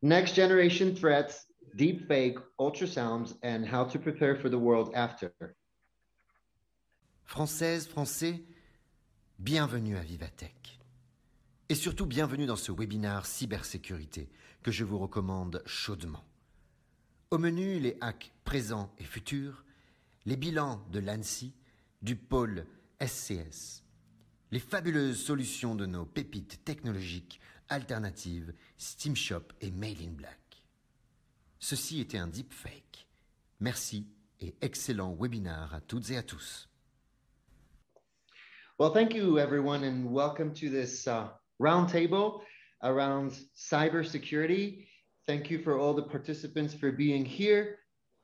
Next generation threats, deepfake, ultrasounds, and how to prepare for the world after. Françaises, Français, bienvenue à Vivatech. Et surtout bienvenue dans ce webinaire Cybersécurité que je vous recommande chaudement. Au menu, les hacks présents et futurs, les bilans de l'ANSSI, du pôle SCS, les fabuleuses solutions de nos pépites technologiques alternatives SteamShop et Mail in Black. Ceci était un deepfake. Merci et excellent webinaire à toutes et à tous. Well, thank you, everyone, and welcome to this roundtable around cybersecurity. Thank you for all the participants for being here.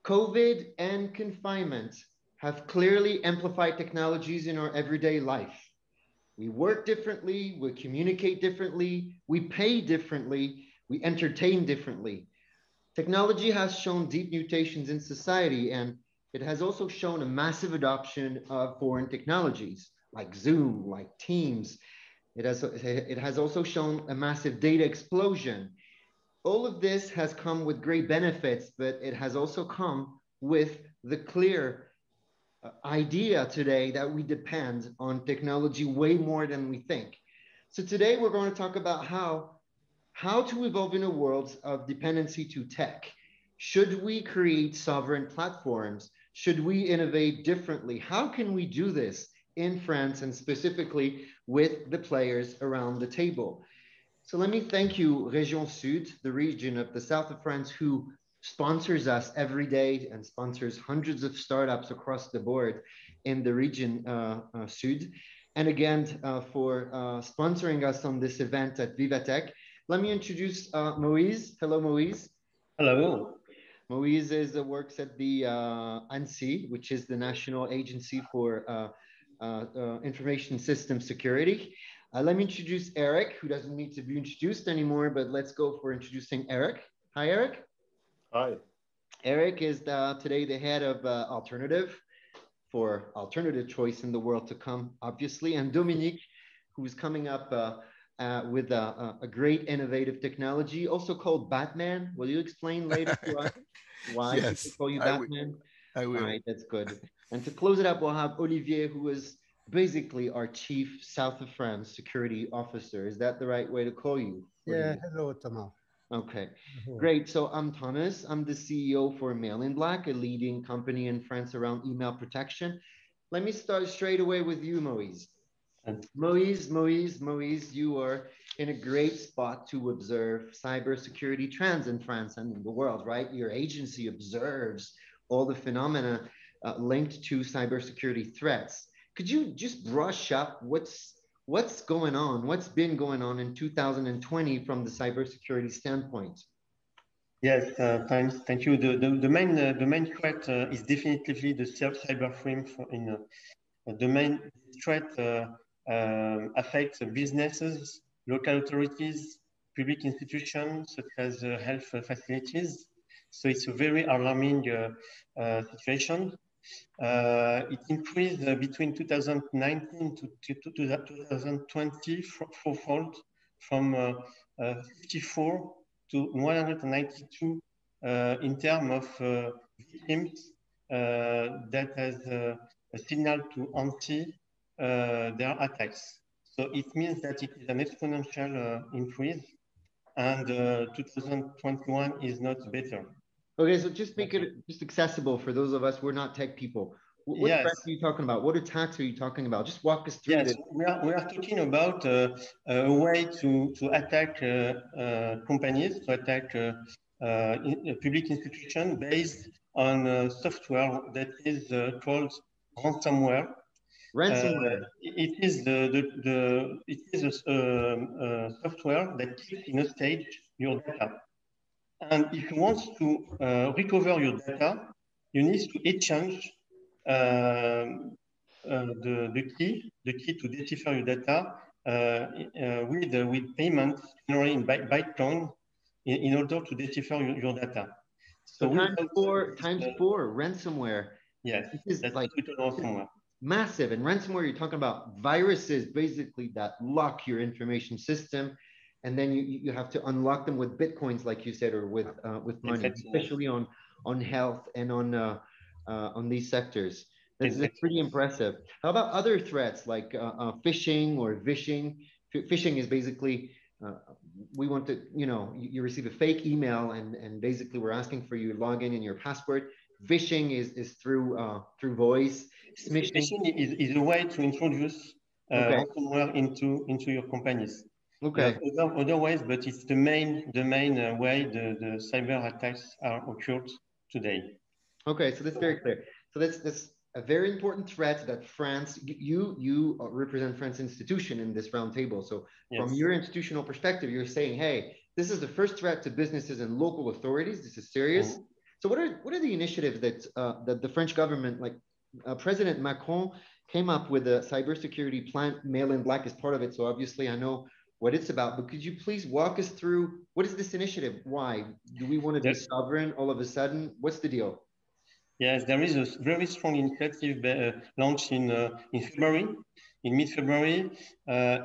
COVID and confinement have clearly amplified technologies in our everyday life. We work differently, we communicate differently, we pay differently, we entertain differently. Technology has shown deep mutations in society, and it has also shown a massive adoption of foreign technologies like Zoom, like Teams. It has also shown a massive data explosion. All of this has come with great benefits, but it has also come with the clear idea today that we depend on technology way more than we think. So today we're going to talk about how to evolve in a world of dependency to tech. Should we create sovereign platforms? Should we innovate differently? How can we do this in France and specifically with the players around the table? So let me thank you, Région Sud, the region of the south of France, who sponsors us every day and sponsors hundreds of startups across the board in the region Sud. And again, for sponsoring us on this event at Vivatech. Let me introduce Moise. Hello, Moise. Hello. Moise works at the ANSSI, which is the National Agency for Information System Security. Let me introduce Eric, who doesn't need to be introduced anymore, but let's go for introducing Eric. Hi, Eric. Hi. Eric is today the head of Alternative for alternative choice in the world to come, obviously, and Dominique, who's coming up with a great innovative technology, also called Batman. Will you explain later to us why Yes, people call you Batman? I will. All right, that's good. And to close it up, we'll have Olivier, who is basically our chief South of France security officer. Is that the right way to call you? Yeah, hello, Thomas. Okay, great. So I'm Thomas. I'm the CEO for Mail in Black, a leading company in France around email protection. Let me start straight away with you, Moise. Moise, you are in a great spot to observe cybersecurity trends in France and in the world, right? Your agency observes all the phenomena linked to cybersecurity threats. Could you just brush up what's going on, what's been going on in 2020 from the cybersecurity standpoint? Yes, thanks. Thank you. The main threat is definitely the cyber frame. The main threat affects businesses, local authorities, public institutions such as health facilities. So it's a very alarming situation. It increased between 2019 to 2020 fourfold from 54 to 192 in terms of victims that has a signal to anti their attacks. So it means that it is an exponential increase, and 2021 is not better. Okay, so just make it just accessible for those of us who are not tech people. What threats are you talking about? What attacks are you talking about? Just walk us through this. We are talking about a way to attack companies, to attack public institutions based on software that is called ransomware. Ransomware. It is a software that keeps in a stage your data. And if you want to recover your data, you need to exchange the key to decipher your data with payment generally in Bitcoin in order to decipher your data. So times four ransomware. Yes, that's like ransomware. Massive. And ransomware, you're talking about viruses basically that lock your information system. and then you have to unlock them with bitcoins, like you said, or with money, Exactly. especially on health and on these sectors. That's Exactly. pretty impressive. How about other threats like phishing or vishing? Phishing is basically we want to, you receive a fake email and basically we're asking for your login and your password. Phishing is through voice. Smishing. Phishing is a way to introduce Okay. ransomware into your companies. Okay. You have other ways, but it's the main way the cyber attacks are occurred today. Okay, so that's very clear. So that's a very important threat that France, you represent France institution in this roundtable. So from Yes. your institutional perspective, you're saying, hey, this is the first threat to businesses and local authorities. This is serious. Mm-hmm. So what are the initiatives that the French government, like President Macron, came up with a cybersecurity plan, Mail in Black is part of it. So obviously I know what it's about, but could you please walk us through what is this initiative? Why do we want to be sovereign all of a sudden? What's the deal? Yes, there is a very strong initiative launched in February, in mid-February.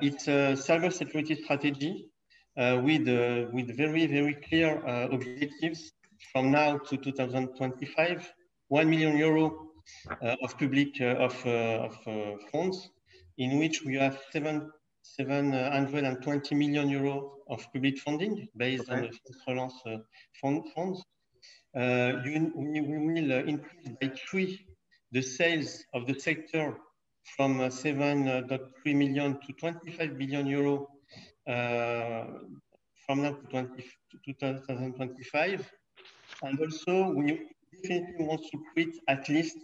It's a cybersecurity strategy with very clear objectives from now to 2025. 1 million euro of public funds, in which we have 720 million euro of public funding based on the France Relance funds. We will increase by 3 the sales of the sector from 7.3 million to 25 billion euro from now to 2025. And also, we definitely want to create at least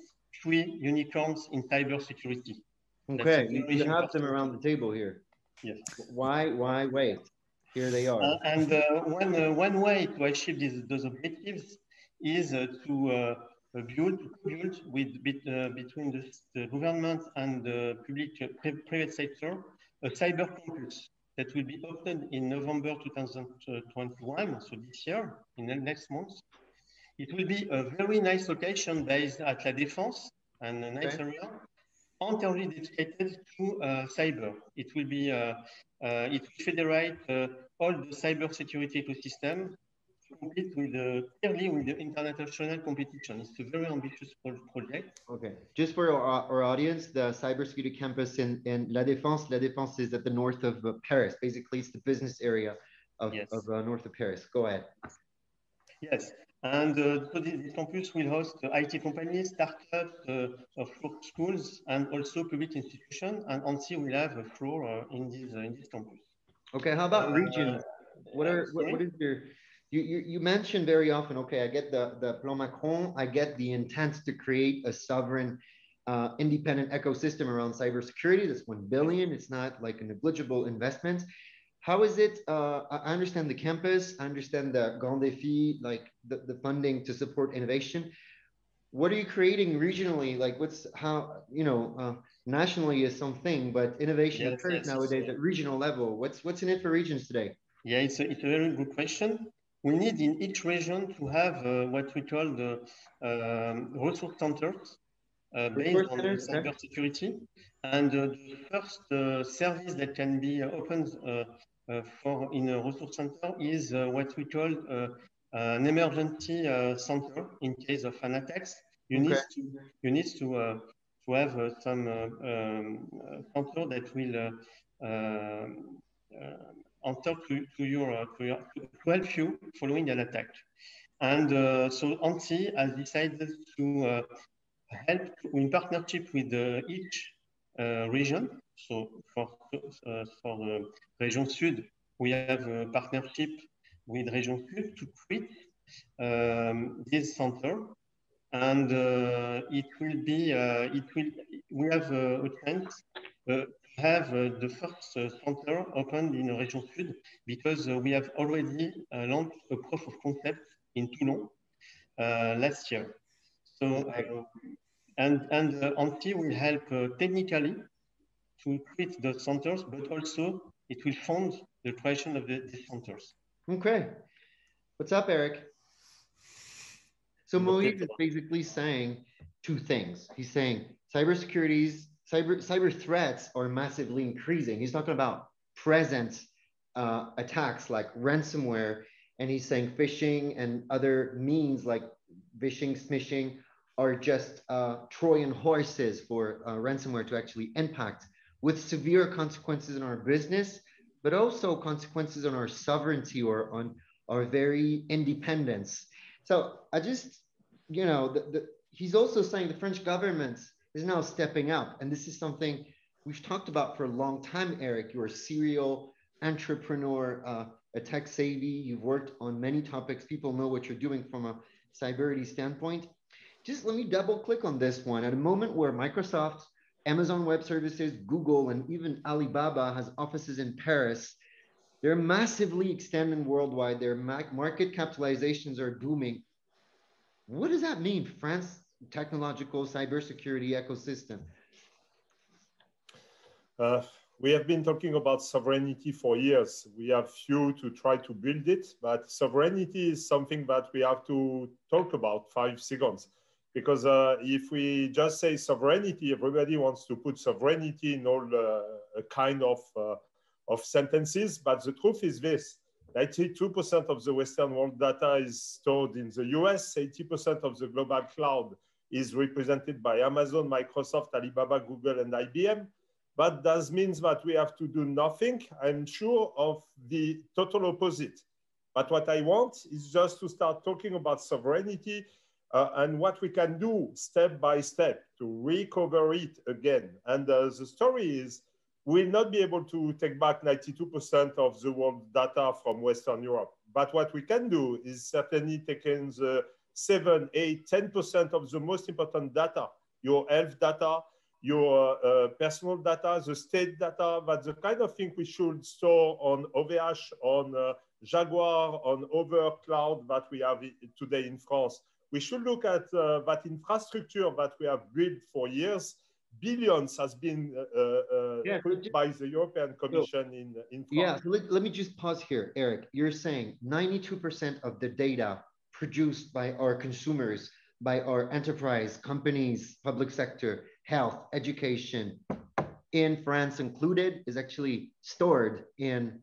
3 unicorns in cybersecurity. Okay, you have them around the table here. Yes. Why wait? Here they are. And one way to achieve those objectives is to build between the government and the private sector a cyber campus that will be opened in November 2021, so this year, in the next month. It will be a very nice location based at La Défense and a nice area, entirely dedicated to cyber. It will be it will federate all the cybersecurity ecosystem to compete clearly with the international competition. It's a very ambitious project. Okay, just for our audience, the cybersecurity campus in La Défense. La Défense is at the north of Paris. Basically, it's the business area of north of Paris. Go ahead. Yes, and so this campus will host IT companies, startups, schools, and also public institutions. And ANSSI will have a floor in this campus. Okay, how about regions? What is your you mentioned very often? Okay, I get the Plan Macron. I get the intent to create a sovereign, independent ecosystem around cybersecurity. That's 1 billion. It's not like a negligible investment. How is it? I understand the campus. I understand the Grand Défi, like the funding to support innovation. What are you creating regionally? Like, nationally is something, but innovation occurs nowadays at regional level. What's in it for regions today? Yeah, it's a very good question. We need in each region to have what we call the resource centers based on cybersecurity. And the first service that can be opened in a resource center is what we call an emergency center in case of an attack. You need to have some center that will answer to help you following an attack. And so ANSSI has decided to help in partnership with each region. So for the Region Sud, we have a partnership with Region Sud to create this center. And we have a chance to have the first center opened in Region Sud because we have already launched a proof of concept in Toulon last year. So, and ANSSI will help technically to create the centers, but also it will fund the creation of the centers. Okay. What's up, Eric? So Moïse is basically saying 2 things. He's saying cyber threats are massively increasing. He's talking about presence attacks like ransomware, and he's saying phishing and other means like phishing, smishing are just Trojan horses for ransomware to actually impact with severe consequences in our business, but also consequences on our sovereignty or on our very independence. So I just, he's also saying the French government is now stepping up. And this is something we've talked about for a long time, Eric. You're a serial entrepreneur, a tech savvy. You've worked on many topics. People know what you're doing from a cybersecurity standpoint. Just let me double click on this one. At a moment where Microsoft, Amazon Web Services, Google, and even Alibaba has offices in Paris, they're massively extending worldwide. Their market capitalizations are booming. What does that mean, France technological cybersecurity ecosystem? We have been talking about sovereignty for years. We have few to try to build it, but sovereignty is something that we have to talk about 5 seconds. Because if we just say sovereignty, everybody wants to put sovereignty in all kind of sentences. But the truth is this: 92% of the Western world data is stored in the US. 80% of the global cloud is represented by Amazon, Microsoft, Alibaba, Google, and IBM. But that means that we have to do nothing. I'm sure of the total opposite. But what I want is just to start talking about sovereignty and what we can do step by step to recover it again. And the story is, we'll not be able to take back 92% of the world data from Western Europe. But what we can do is certainly taking the 7, 8, 10% of the most important data, your health data, your personal data, the state data, that's the kind of thing we should store on OVH, on Jaguar, on other cloud that we have today in France. We should look at that infrastructure that we have built for years. Billions has been put by the European Commission in France. Yeah, so let me just pause here, Eric. You're saying 92% of the data produced by our consumers, by our enterprise, companies, public sector, health, education, in France included, is actually stored in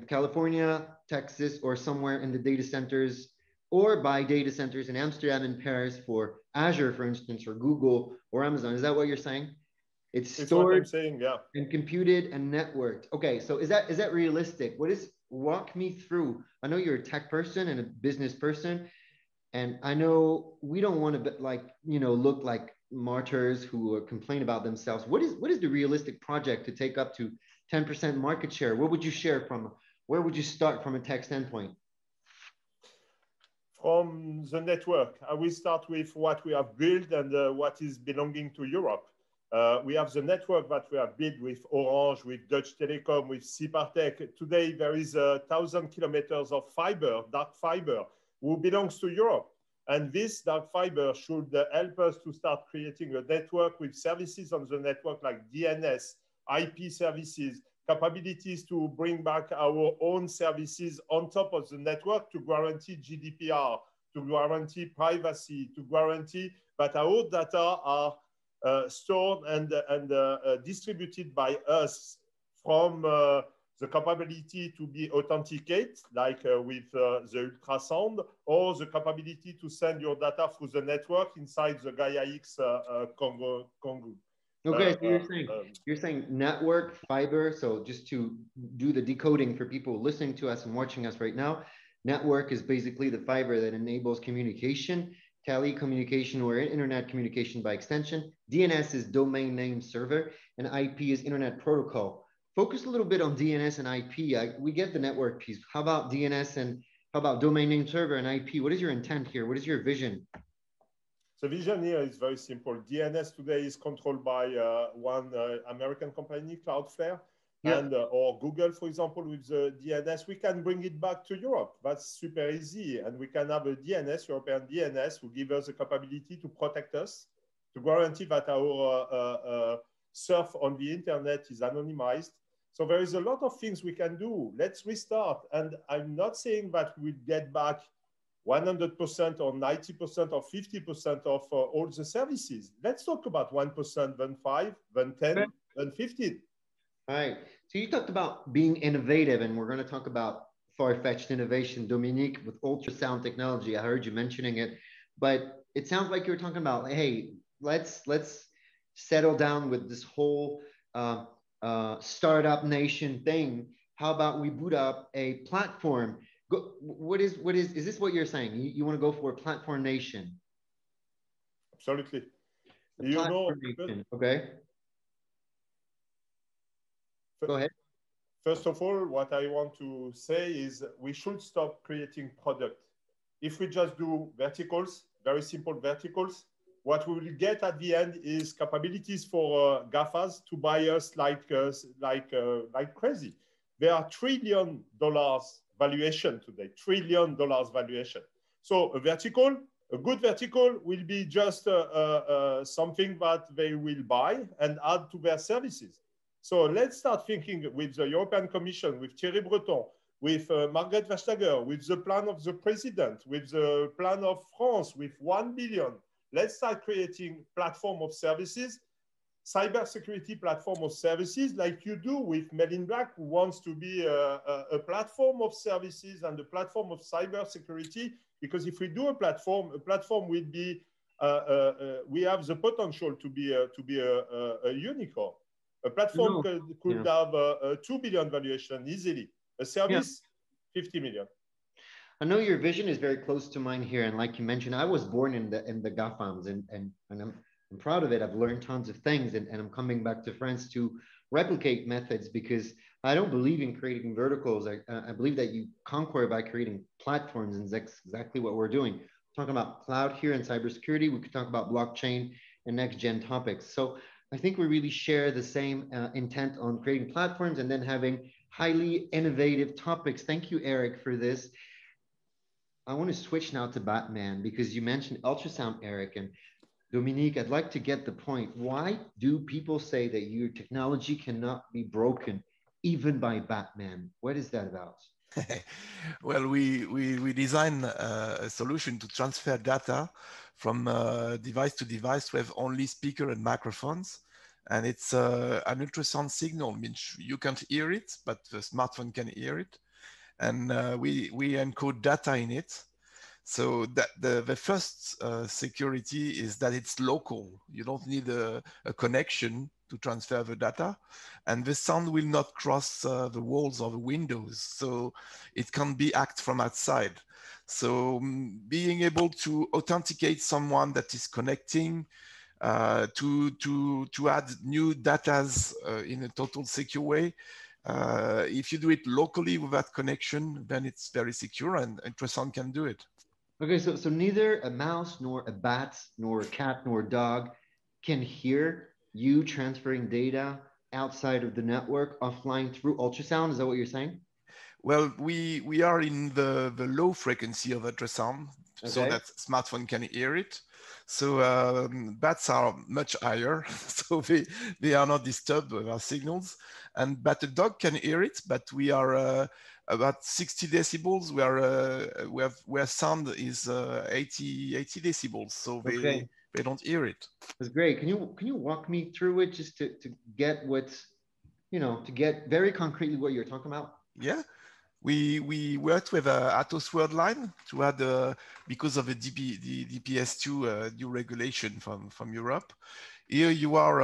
California, Texas, or somewhere in the data centers, or by data centers in Amsterdam and Paris for Azure, for instance, or Google or Amazon. Is that what you're saying? It's stored, what I'm saying, yeah. And computed and networked. Okay, so is that realistic? Walk me through. I know you're a tech person and a business person, and I know we don't want to look like martyrs who complain about themselves. What is the realistic project to take up to 10% market share? What would you share from? Where would you start from a tech standpoint? From the network, I will start with what we have built and what is belonging to Europe. We have the network that we have built with Orange, with Dutch Telecom, with Cybersecurity. Today, there is 1,000 kilometers of fiber, dark fiber, who belongs to Europe. And this dark fiber should help us to start creating a network with services on the network like DNS, IP services, capabilities to bring back our own services on top of the network to guarantee GDPR, to guarantee privacy, to guarantee that our data are stored and distributed by us, from the capability to be authenticated, like with the ultrasound, or the capability to send your data through the network inside the Gaia X Congo. Okay, so you're saying network, fiber. So just to do the decoding for people listening to us and watching us right now, network is basically the fiber that enables communication, telecommunication or internet communication by extension. DNS is domain name server, and IP is internet protocol. Focus a little bit on DNS and IP. We get the network piece. How about DNS and how about domain name server and IP? What is your intent here? What is your vision? The vision here is very simple. DNS today is controlled by one American company, Cloudflare, and or Google, for example, with the DNS. We can bring it back to Europe. That's super easy. And we can have a DNS, European DNS, who give us the capability to protect us, to guarantee that our surf on the internet is anonymized. So there is a lot of things we can do. Let's restart. And I'm not saying that we'll get back 100% or 90% or 50% of all the services. Let's talk about 1%, then 5, then 10, then 15. All right. So you talked about being innovative, and we're going to talk about far-fetched innovation, Dominique, with ultrasound technology. I heard you mentioning it, but it sounds like you're talking about, hey, let's settle down with this whole uh, startup nation thing. How about we boot up a platform? Is this what you're saying? You want to go for a platform nation? Absolutely. The You know, platform nation. Okay. Go ahead. first of all, what I want to say is we should stop creating product. If we just do verticals, very simple verticals, what we will get at the end is capabilities for GAFAs to buy us like crazy. There are $1 trillion valuation today, $1 trillion valuation. So a vertical, a good vertical will be just something that they will buy and add to their services. So let's start thinking with the European Commission, with Thierry Breton, with Margaret Vestager, with the plan of the president, with the plan of France, with 1 billion. Let's start creating platform of services, cybersecurity platform of services, like you do with Melin Black, who wants to be a platform of services and a platform of cybersecurity. Because if we do a platform will be, we have the potential to be a unicorn. A platform could have a 2 billion valuation easily. A service, 50 million. I know your vision is very close to mine here, and like you mentioned, I was born in the GAFAMs, and I'm proud of it. I've learned tons of things, and I'm coming back to France to replicate methods because I don't believe in creating verticals. I believe that you conquer by creating platforms, and that's exactly what we're doing. Talking about cloud here and cybersecurity, we could talk about blockchain and next gen topics. So I think we really share the same intent on creating platforms and then having highly innovative topics. Thank you, Eric, for this. I want to switch now to Batman because you mentioned ultrasound, Eric, and Dominique. I'd like to get the point. Why do people say that your technology cannot be broken even by Batman? What is that about? Well, we design a solution to transfer data from device to device with only speaker and microphones. And it's an ultrasound signal, means you can't hear it, but the smartphone can hear it. And we encode data in it. So that the first security is that it's local. You don't need a connection to transfer the data, and the sound will not cross the walls or the windows. So it can be hacked from outside. So being able to authenticate someone that is connecting, to add new datas in a total secure way. If you do it locally without connection, then it's very secure, and ultrasound can do it. Okay, so neither a mouse nor a bat nor a cat nor a dog can hear you transferring data outside of the network offline through ultrasound. Is that what you're saying? Well, we are in the low frequency of ultrasound, so that smartphone can hear it. So bats are much higher, so they are not disturbed with our signals. But a dog can hear it, but we are about 60 decibels, where sound is 80 decibels, so they don't hear it. That's great. Can you walk me through it just to get what's, to get very concretely what you're talking about? Yeah. We worked with Atos Worldline to add, because of the DPS2 new regulation from Europe. Here you are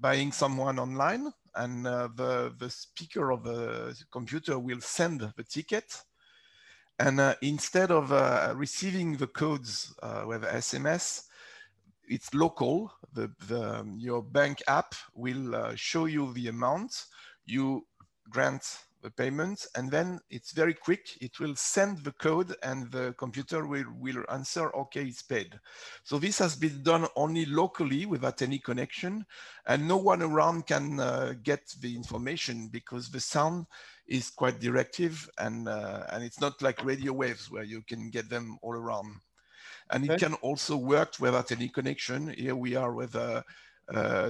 buying someone online, and the speaker of the computer will send the ticket. And instead of receiving the codes with SMS, it's local. Your bank app will show you the amount. You grant the payment, and then it's very quick. It will send the code, and the computer will answer, okay, it's paid. So this has been done only locally without any connection, and no one around can get the information because the sound is quite directive, and it's not like radio waves where you can get them all around. And it can also work without any connection. Here we are with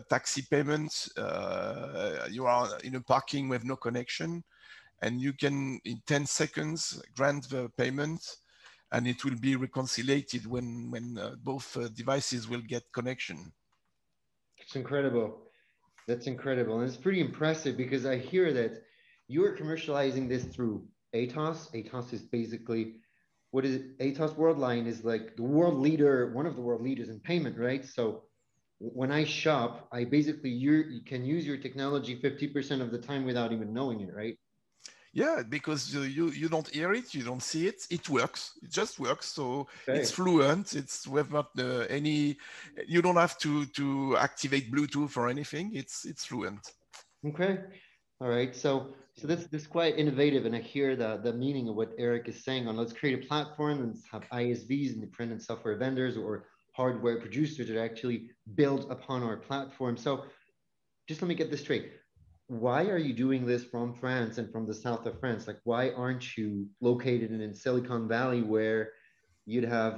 taxi payments. You are in a parking with no connection, and you can, in 10 seconds, grant the payment, and it will be reconciliated when both devices will get connection. It's incredible. That's incredible. And it's pretty impressive because I hear that you're commercializing this through Atos. Atos is basically what is it? Atos Worldline is like the world leader, one of the world leaders in payment, right? So when I shop, I basically you can use your technology 50% of the time without even knowing it, right? Yeah, because you don't hear it, you don't see it. It works. It just works. So Okay. it's fluent. It's we have not any. You don't have to activate Bluetooth or anything. It's fluent. Okay. All right. So this quite innovative, and I hear the meaning of what Eric is saying on let's create a platform and have ISVs, independent software vendors or hardware producers that actually build upon our platform. So just let me get this straight. Why are you doing this from France and from the south of France? Like, why aren't you located in Silicon Valley where you'd have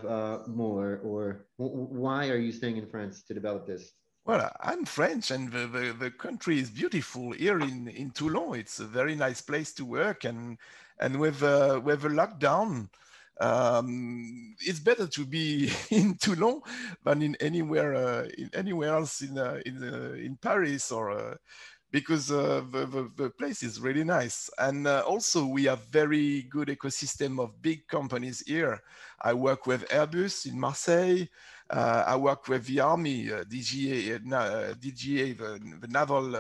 more? Or why are you staying in France to develop this? Well, I'm French, and the country is beautiful. Here in Toulon, it's a very nice place to work, and with a lockdown, it's better to be in Toulon than in anywhere else in Paris or because the place is really nice. And also we have very good ecosystem of big companies here. I work with Airbus in Marseille. I work with the army, DGA, the naval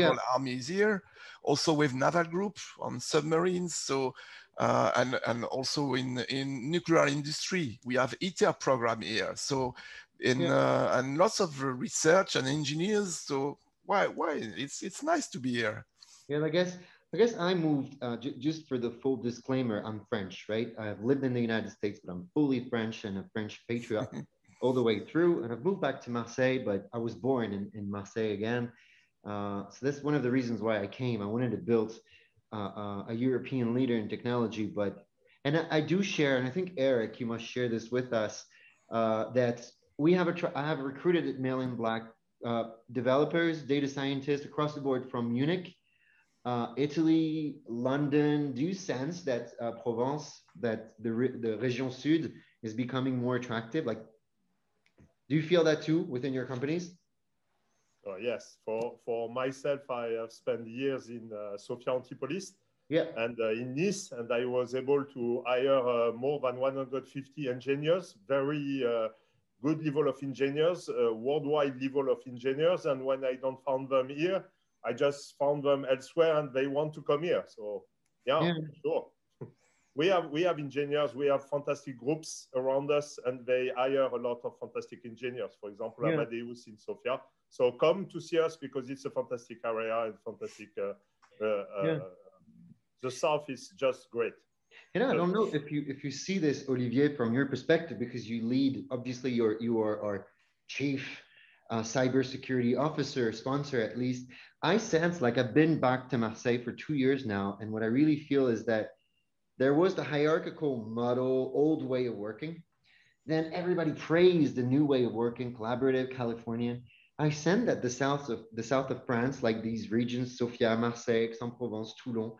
Yeah. army is here. Also with Naval Group on submarines. So and also in nuclear industry, we have ITER program here. So in Yeah. and lots of research and engineers. So why it's nice to be here. Yeah, I guess I moved just for the full disclaimer. I'm French, right? I've lived in the United States, but I'm fully French and a French patriot all the way through. And I've moved back to Marseille, but I was born in Marseille again. So that's one of the reasons why I came. I wanted to build a European leader in technology, but and I do share, and I think Eric, you must share this with us, that we have I have recruited Mail in Black developers, data scientists across the board from Munich, Italy, London. Do you sense that Provence, that the Région Sud is becoming more attractive? Like, do you feel that too within your companies? Yes, for myself, I have spent years in Sophia Antipolis Yeah. and in Nice, and I was able to hire more than 150 engineers, very good level of engineers, worldwide level of engineers. And when I don't found them here, I just found them elsewhere, and they want to come here. So yeah. Sure. We have engineers, we have fantastic groups around us, and they hire a lot of fantastic engineers. For example, Amadeus in Sofia. So come to see us because it's a fantastic area and fantastic. The south is just great. And I don't know if you see this, Olivier, from your perspective, because you lead. Obviously, you are our chief cybersecurity officer, sponsor at least. I sense like I've been back to Marseille for 2 years now, and what I really feel is that there was the hierarchical model, old way of working. Then everybody praised the new way of working, collaborative, Californian. I sense that the south of France, like these regions, Sofia, Marseille, Aix-en-Provence, Toulon,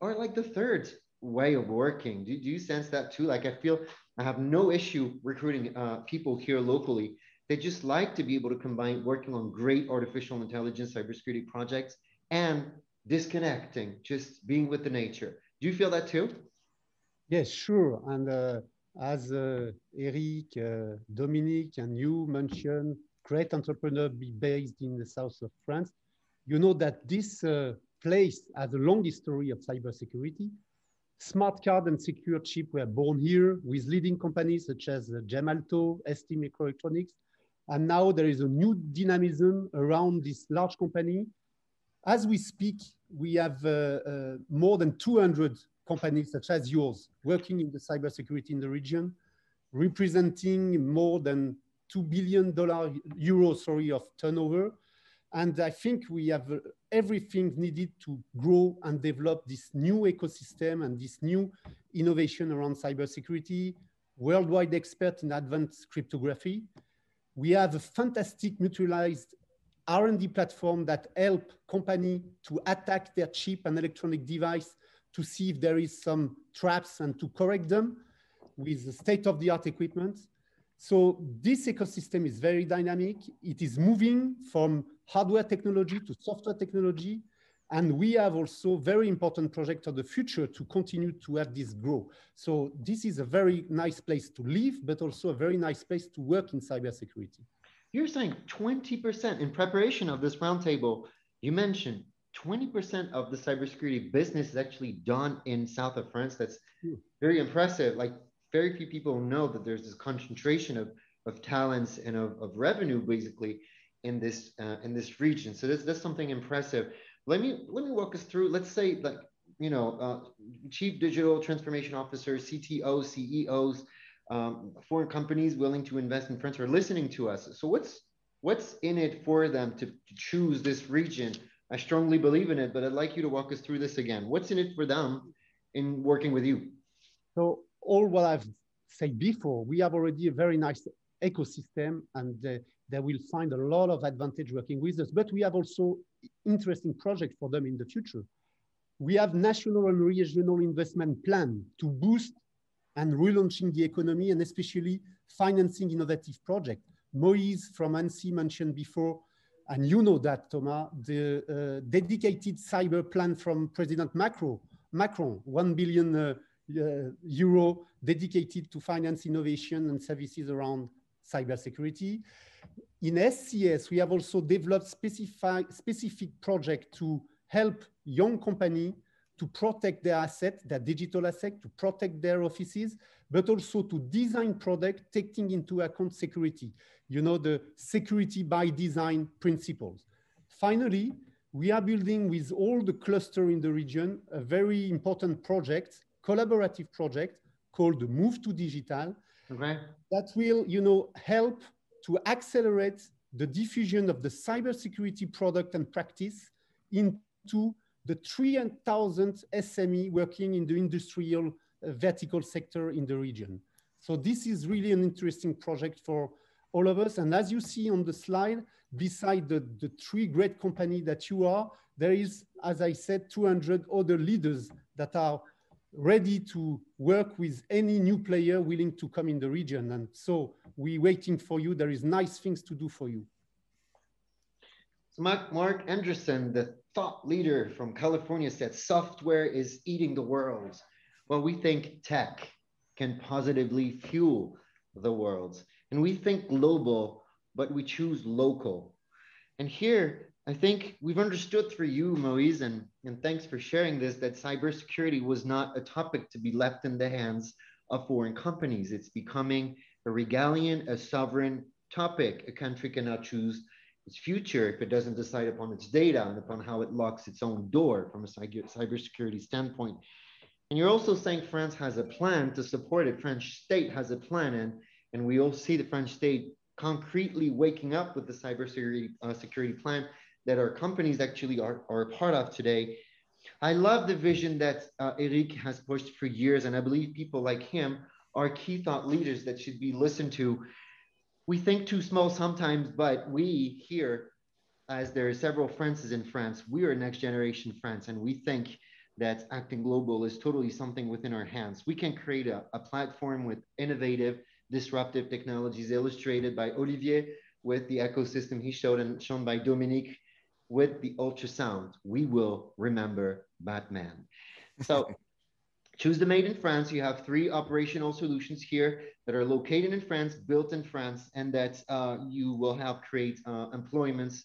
are like the third way of working. Do you sense that too? Like I feel I have no issue recruiting people here locally. They just like to be able to combine working on great artificial intelligence, cybersecurity projects, and disconnecting, just being with the nature. Do you feel that too? Yes, sure. And as Eric, Dominic, and you mentioned, great entrepreneur be based in the south of France. You know that this place has a long history of cybersecurity. Smart card and secure chip were born here with leading companies such as Gemalto, ST Microelectronics. And now there is a new dynamism around this large company. As we speak, we have more than 200 companies such as yours working in the cybersecurity in the region, representing more than $2 billion of turnover. And I think we have everything needed to grow and develop this new ecosystem and this new innovation around cybersecurity, worldwide expert in advanced cryptography. We have a fantastic mutualized R&D platform that help company to attack their chip and electronic device to see if there is some traps and to correct them with state-of-the-art equipment. So this ecosystem is very dynamic. It is moving from hardware technology to software technology. And we have also very important project of the future to continue to have this grow. So this is a very nice place to live, but also a very nice place to work in cybersecurity. You're saying 20% in preparation of this roundtable. You mentioned 20% of the cybersecurity business is actually done in south of France. That's very impressive. Like very few people know that there's this concentration of talents and of revenue basically in this region. So that's something impressive. Let me walk us through. Let's say like chief digital transformation officers, CTOs, CEOs, foreign companies willing to invest in France are listening to us. So what's in it for them to choose this region? I strongly believe in it, but I'd like you to walk us through this again. What's in it for them in working with you? So all what I've said before, we have already a very nice ecosystem, and they will find a lot of advantage working with us. But we have also interesting projects for them in the future. We have national and regional investment plan to boost and relaunching the economy, and especially financing innovative projects. Moïse from ANSSI mentioned before, and you know that, Thomas, the dedicated cyber plan from President Macron, 1 billion euro dedicated to finance innovation and services around cybersecurity. In SCS, we have also developed specific project to help young company to protect their asset, their digital asset, to protect their offices, but also to design product taking into account security. You know, the security by design principles. Finally, we are building with all the cluster in the region a very important project, collaborative project called Move to Digital, okay, that will, help to accelerate the diffusion of the cybersecurity product and practice into the 3,000 SME working in the industrial vertical sector in the region. So this is really an interesting project for all of us. And as you see on the slide, beside the three great companies that you are, there is, as I said, 200 other leaders that are ready to work with any new player willing to come in the region. And so we're waiting for you. There is nice things to do for you. So Mark Anderson, the thought leader from California, said software is eating the world. Well, we think tech can positively fuel the world. And we think global, but we choose local. And here, I think we've understood through you, Moïse, and thanks for sharing this, that cybersecurity was not a topic to be left in the hands of foreign companies. It's becoming a regalian, a sovereign topic. A country cannot choose its future if it doesn't decide upon its data and upon how it locks its own door from a cybersecurity standpoint. And you're also saying France has a plan to support it. French state has a plan, and we all see the French state concretely waking up with the cybersecurity security plan that our companies actually are a part of today. I love the vision that Eric has pushed for years, and I believe people like him are key thought leaders that should be listened to. We think too small sometimes, but we here, as there are several Frances in France, we are next generation France, and we think that acting global is totally something within our hands. We can create a platform with innovative, disruptive technologies illustrated by Olivier with the ecosystem he showed and shown by Dominique with the ultrasound. We will remember Batman. So choose the made in France. You have 3 operational solutions here that are located in France, built in France, and that you will help create employments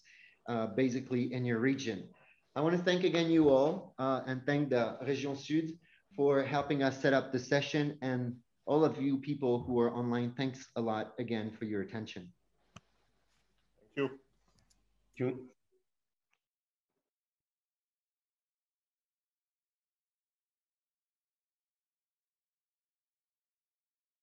basically in your region. I want to thank again you all and thank the Région Sud for helping us set up the session, and all of you people who are online, thanks a lot again for your attention. Thank you. Thank you.